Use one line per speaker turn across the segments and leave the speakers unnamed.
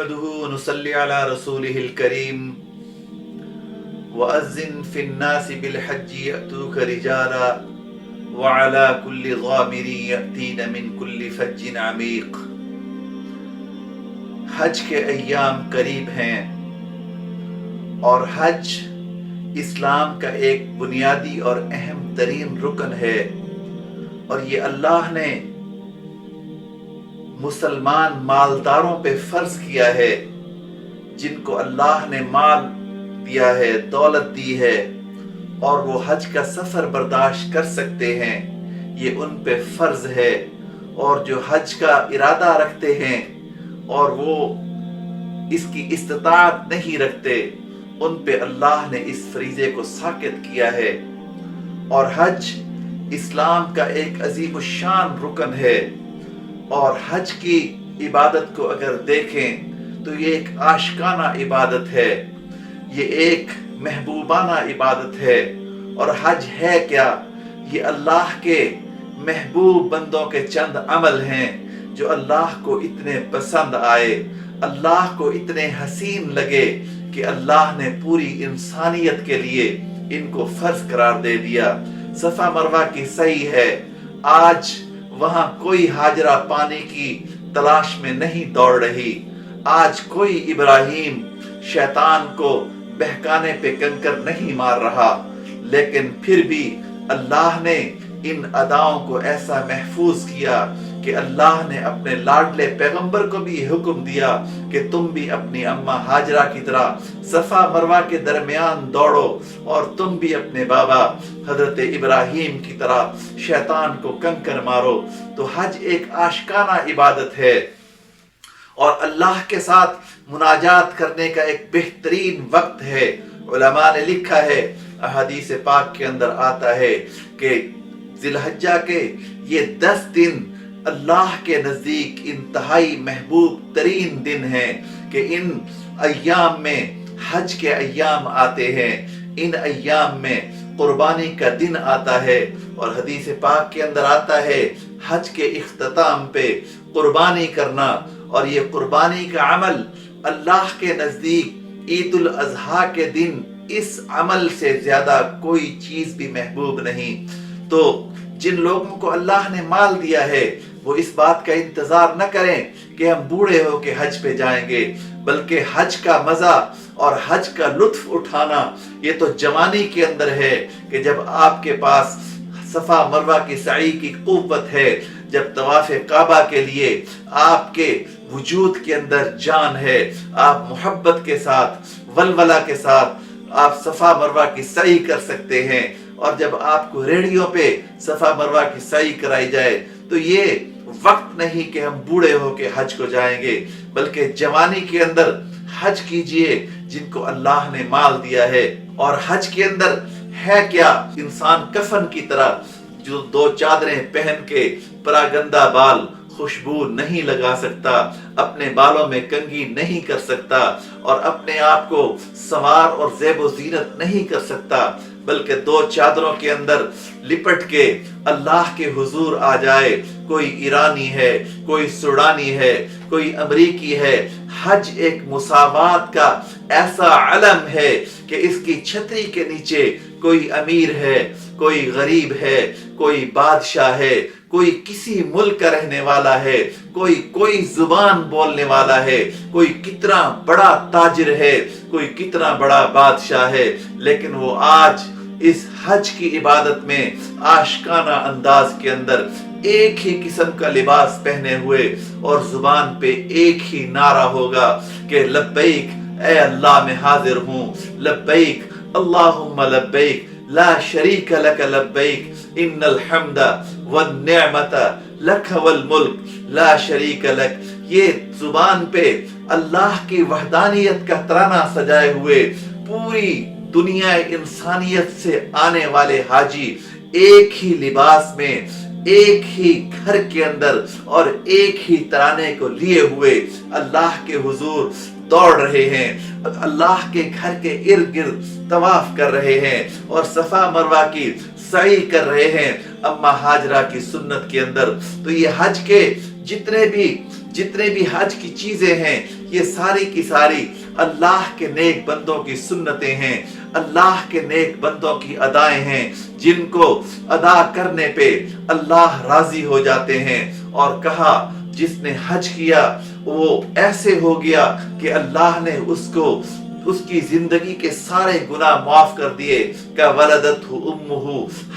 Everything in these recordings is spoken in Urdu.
نحمده ونصلي على رسوله الكريم وأذن في الناس بالحج يأتوك رجالا وعلى كل ضامر يأتين من كل فج عميق۔ حج کے ایام قریب ہیں اور حج اسلام کا ایک بنیادی اور اہم ترین رکن ہے، اور یہ اللہ نے مسلمان مالداروں پہ فرض کیا ہے، جن کو اللہ نے مال دیا ہے، دولت دی ہے اور وہ حج کا سفر برداشت کر سکتے ہیں، یہ ان پہ فرض ہے۔ اور جو حج کا ارادہ رکھتے ہیں اور وہ اس کی استطاعت نہیں رکھتے، ان پہ اللہ نے اس فریضے کو ساقط کیا ہے۔ اور حج اسلام کا ایک عظیم الشان رکن ہے، اور حج کی عبادت کو اگر دیکھیں تو یہ ایک عاشقانہ عبادت ہے، یہ ایک محبوبانہ عبادت ہے۔ اور حج ہے کیا؟ یہ اللہ کے محبوب بندوں کے چند عمل ہیں جو اللہ کو اتنے پسند آئے، اللہ کو اتنے حسین لگے کہ اللہ نے پوری انسانیت کے لیے ان کو فرض قرار دے دیا۔ صفا مروہ کی سعی ہے، آج وہاں کوئی ہاجرہ پانی کی تلاش میں نہیں دوڑ رہی، آج کوئی ابراہیم شیطان کو بہکانے پہ کنکر نہیں مار رہا، لیکن پھر بھی اللہ نے ان اداؤں کو ایسا محفوظ کیا کہ اللہ نے اپنے لاڈلے پیغمبر کو بھی حکم دیا کہ تم بھی اپنی اماں ہاجرہ کی طرح صفا مروہ کے درمیان دوڑو، اور تم بھی اپنے بابا حضرت ابراہیم کی طرح شیطان کو کنکر مارو۔ تو حج ایک عاشقانہ عبادت ہے اور اللہ کے ساتھ مناجات کرنے کا ایک بہترین وقت ہے۔ علماء نے لکھا ہے، احادیث پاک کے اندر آتا ہے کہ ذی الحجہ کے یہ 10 دن اللہ کے نزدیک انتہائی محبوب ترین دن ہیں، کہ ان ایام میں حج کے ایام آتے ہیں، ان ایام میں قربانی کا دن آتا ہے، اور حدیث پاک کے اندر آتا ہے حج کے اختتام پہ قربانی کرنا، اور یہ قربانی کا عمل اللہ کے نزدیک عید الاضحیٰ کے دن اس عمل سے زیادہ کوئی چیز بھی محبوب نہیں۔ تو جن لوگوں کو اللہ نے مال دیا ہے وہ اس بات کا انتظار نہ کریں کہ ہم بوڑھے ہو کے حج پہ جائیں گے، بلکہ حج کا مزہ اور حج کا لطف اٹھانا یہ تو جوانی کے اندر ہے، کہ جب آپ کے پاس صفا مروہ کی سعی کی قوت ہے، جب طواف کعبہ کے لیے آپ کے وجود کے اندر جان ہے، آپ محبت کے ساتھ ولولہ کے ساتھ آپ صفا مروہ کی سعی کر سکتے ہیں۔ اور جب آپ کو ریڑھیوں پہ صفا مروہ کی سعی کرائی جائے تو یہ وقت نہیں کہ ہم بوڑھے ہو کے حج کو جائیں گے، بلکہ جوانی کے اندر حج کیجئے جن کو اللہ نے مال دیا ہے۔ اور حج کے اندر ہے کیا؟ انسان کفن کی طرح جو 2 چادریں پہن کے پراگندہ بال خوشبو نہیں لگا سکتا، اپنے بالوں میں کنگھی نہیں کر سکتا، اور اپنے آپ کو سنوار اور زیب و زینت نہیں کر سکتا، بلکہ 2 چادروں کے اندر لپٹ کے اللہ کے حضور آ جائے۔ کوئی ایرانی ہے، کوئی سوڈانی ہے، کوئی امریکی ہے۔ حج ایک مساوات کا ایسا علم ہے کہ اس کی چھتری کے نیچے کوئی امیر ہے، کوئی غریب ہے، کوئی بادشاہ ہے، کوئی کسی ملک کا رہنے والا ہے، کوئی زبان بولنے والا ہے، کوئی کتنا بڑا تاجر ہے، کوئی کتنا بڑا بادشاہ ہے، لیکن وہ آج اس حج کی عبادت میں عاشقانہ انداز کے اندر ایک ہی قسم کا لباس پہنے ہوئے اور زبان پہ ایک ہی نعرہ ہوگا کہ لبیک اے اللہ میں حاضر ہوں، لبیک اللہم لبیک لا شریک لک لبیک ان الحمد والنعمت لک والملک لا شریک لک۔ یہ زبان پہ اللہ کی وحدانیت کا ترانہ سجائے ہوئے پوری دنیا انسانیت سے آنے والے حاجی ایک ہی لباس میں، ایک ہی گھر کے اندر اور ایک ہی ترانے کو لیے ہوئے اللہ کے حضور دوڑ رہے ہیں، اللہ کے گھر کے ارد گرد طواف کر رہے ہیں اور صفا مروہ کی سعی کر رہے ہیں اما ہاجرہ کی سنت کے اندر۔ تو یہ حج کے جتنے بھی حج کی چیزیں ہیں یہ ساری کی ساری اللہ کے نیک بندوں کی سنتیں ہیں، اللہ کے نیک بندوں کی ادائیں ہیں، جن کو ادا کرنے پہ اللہ راضی ہو جاتے ہیں۔ اور کہا جس نے حج کیا وہ ایسے ہو گیا کہ اللہ نے اس کی زندگی کے سارے گناہ معاف کر دیے۔ کہ ولدتہ امہ،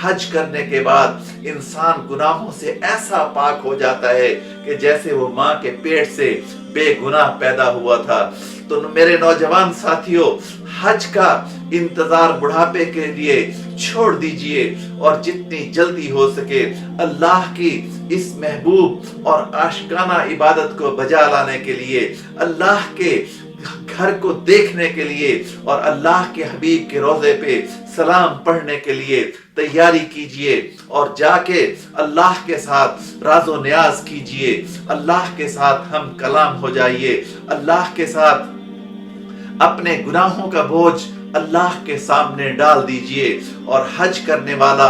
حج کرنے کے بعد انسان گناہوں سے ایسا پاک ہو جاتا ہے کہ جیسے وہ ماں کے پیٹ سے بے گناہ پیدا ہوا تھا۔ تو میرے نوجوان ساتھیوں، حج کا انتظار بڑھاپے کے لیے چھوڑ دیجئے، اور جتنی جلدی ہو سکے اللہ کی اس محبوب اور عاشقانہ عبادت کو بجا لانے کے لیے، اللہ کے گھر کو دیکھنے کے لیے اور اللہ کے حبیب کے روضے پہ سلام پڑھنے کے لیے تیاری کیجئے، اور جا کے اللہ کے ساتھ راز و نیاز کیجئے، اللہ کے ساتھ ہم کلام ہو جائیے، اللہ کے ساتھ اپنے گناہوں کا بوجھ اللہ کے سامنے ڈال دیجئے۔ اور حج کرنے والا،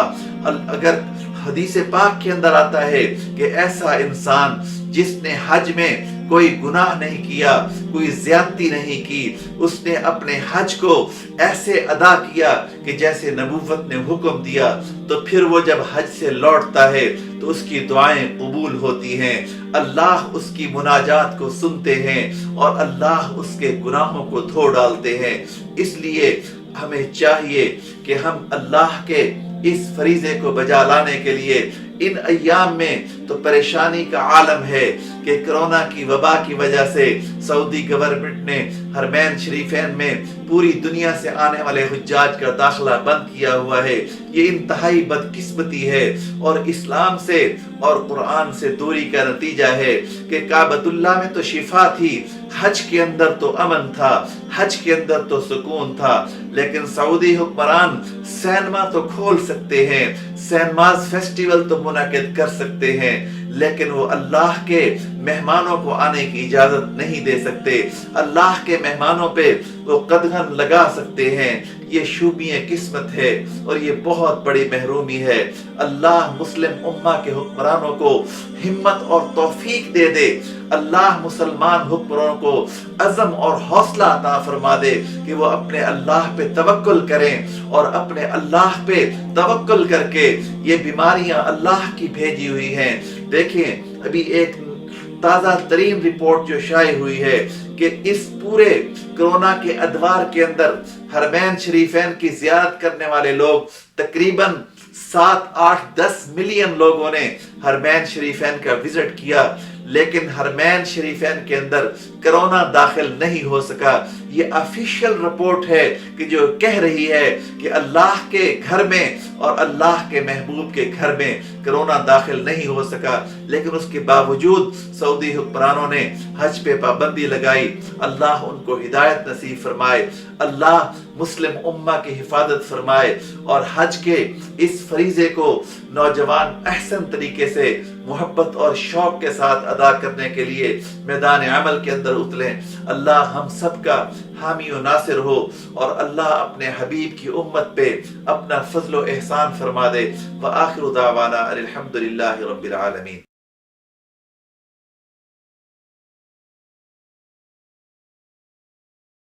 اگر حدیث پاک کے اندر آتا ہے کہ ایسا انسان جس نے حج میں کوئی گناہ نہیں کیا، کوئی زیادتی نہیں کی، اس نے اپنے حج کو ایسے ادا کیا کہ جیسے نبوت نے حکم دیا، تو پھر وہ جب حج سے لوٹتا ہے تو اس کی دعائیں قبول ہوتی ہیں، اللہ اس کی مناجات کو سنتے ہیں اور اللہ اس کے گناہوں کو دھو ڈالتے ہیں۔ اس لیے ہمیں چاہیے کہ ہم اللہ کے اس فریضے کو بجا لانے کے لیے، ان ایام میں تو پریشانی کا عالم ہے کہ کرونا کی وبا کی وجہ سے سعودی گورنمنٹ نے حرمین شریفین میں پوری دنیا سے آنے والے حجاج کا داخلہ بند کیا ہوا ہے۔ یہ انتہائی بدقسمتی ہے اور اسلام سے اور قرآن سے دوری کا نتیجہ ہے کہ کعبۃ اللہ میں تو شفا تھی، حج کے اندر تو امن تھا، حج کے اندر تو سکون تھا، لیکن سعودی حکمران سینما تو کھول سکتے ہیں، سینماز فیسٹیول تو منعقد کر سکتے ہیں، لیکن وہ اللہ کے مہمانوں کو آنے کی اجازت نہیں دے سکتے، اللہ کے مہمانوں پہ وہ قدغن لگا سکتے ہیں۔ یہ شوبی قسمت ہے اور یہ بہت بڑی محرومی ہے۔ اللہ مسلم امہ کے حکمرانوں کو ہمت اور توفیق دے دے، اللہ مسلمان حکمرانوں کو عزم اور حوصلہ عطا فرما دے کہ وہ اپنے اللہ پہ توکل کریں، اور اپنے اللہ پہ توکل کر کے یہ بیماریاں اللہ کی بھیجی ہوئی ہیں۔ دیکھیں ابھی ایک تازہ ترین رپورٹ جو شائع ہوئی ہے کہ اس پورے کرونا کے ادوار کے اندر حرمین شریفین کی زیارت کرنے والے لوگ تقریباً 7، 8، 10 ملین لوگوں نے حرمین شریفین کا وزٹ کیا، لیکن حرمین شریفین کے اندر کرونا داخل نہیں ہو سکا۔ یہ آفیشیل رپورٹ ہے کہ جو کہہ رہی ہے کہ اللہ کے گھر میں اور اللہ کے محبوب کے گھر میں کرونا داخل نہیں ہو سکا، لیکن اس کے باوجود سعودی حکمرانوں نے حج پہ پابندی لگائی۔ اللہ ان کو ہدایت نصیب فرمائے، اللہ مسلم امہ کی حفاظت فرمائے، اور حج کے اس فریضے کو نوجوان احسن طریقے سے محبت اور شوق کے ساتھ ادا کرنے کے لیے میدان عمل کے اندر اتریں۔ اللہ ہم سب کا حامی و ناصر ہو، اور اللہ اپنے حبیب کی امت پہ اپنا فضل و احسان فرما دے۔ وآخر دعوانا الحمدللہ رب العالمین۔